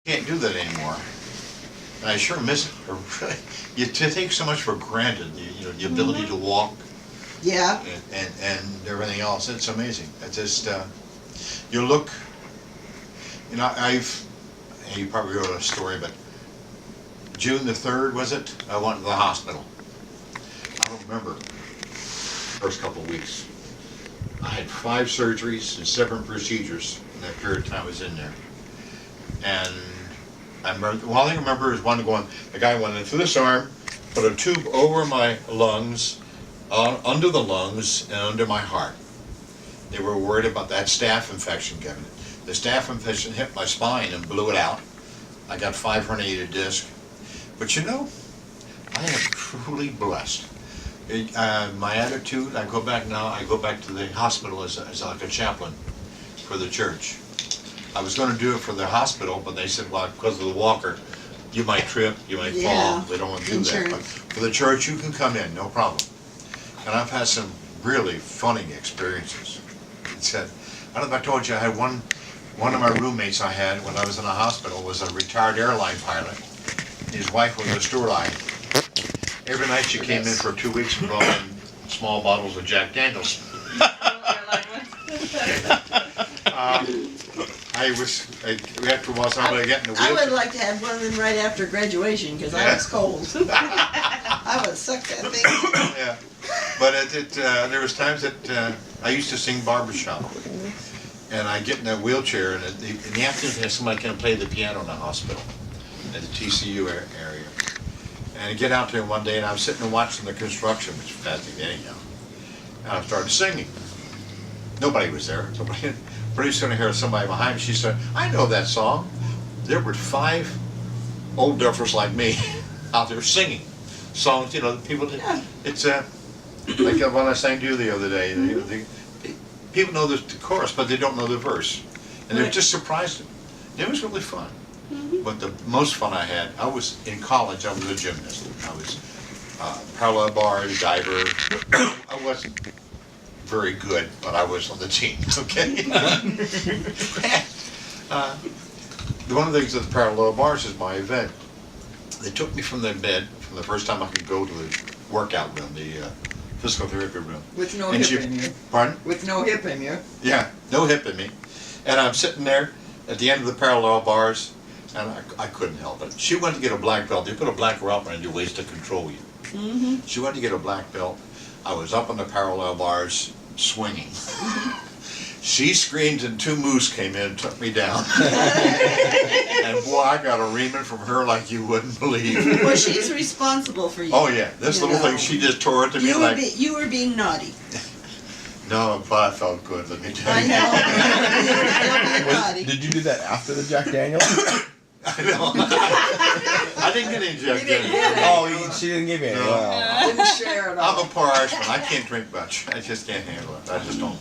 Can't do that anymore. And I sure miss it. You take so much for granted, the ability to walk Yeah. and everything else. It's amazing. It's just, you look, you probably wrote a story, but June the 3rd, was it? I went to the hospital. I don't remember first couple of weeks. I had 5 surgeries and 7 procedures in that period of time I was in there. And I remember, one thing I remember is the guy went in through this arm, put a tube over my lungs, under the lungs, and under my heart. They were worried about that staph infection, Kevin. The staph infection hit my spine and blew it out. I got 5 herniated discs. But I am truly blessed. My attitude, I go back to the hospital as like a chaplain for the church. I was going to do it for the hospital, but they said, well, because of the walker, you might trip, you might fall. They don't want to do that. But for the church, you can come in, no problem. And I've had some really funny experiences. It said, I don't know if I told you, I had one of my roommates I had when I was in the hospital was a retired airline pilot. His wife was a steward. Every night she came in for 2 weeks and brought in small bottles of Jack Daniels. After a while, somebody got in the wheelchair. I would like to have one of them right after graduation, because I was cold. I would suck that thing. Yeah, but there was times that I used to sing barbershop, and I get in that wheelchair, and in the afternoon, somebody can play the piano in the hospital, at the TCU area. And I get out there one day, and I'm sitting and watching the construction, which is fascinating anyhow, and I started singing. Nobody was there. Pretty soon I hear somebody behind me. She said, I know that song. There were 5 old duffers like me out there singing songs, people did. Yeah. It's like when I sang to you the other day, people know the chorus, but they don't know the verse. And they're just surprised. It was really fun. But the most fun I had, I was in college, I was a gymnast. I was parallel bar, diver. I wasn't very good, but I was on the team, okay? One of the things with the parallel bars is my event. They took me from the bed, from the first time I could go to the workout room, the physical therapy room. With no hip in you. Pardon? With no hip in you. Yeah, no hip in me. And I'm sitting there at the end of the parallel bars, and I couldn't help it. She wanted to get a black belt. They put a black belt around your waist to control you. She wanted to get a black belt. I was up on the parallel bars swinging. She screamed and 2 moose came in and took me down. And boy, I got a reaming from her like you wouldn't believe. Well, she's responsible for you. Oh yeah, this little thing, she just tore it to me like... You were being naughty. No, but I felt good, let me tell you. I know. Did you do that after the Jack Daniels? I know. I didn't get any Jack Daniels. Oh, she didn't give you any. No. Wow. Didn't share it all. I'm a poor Irishman. I can't drink much. I just can't handle it. I just don't.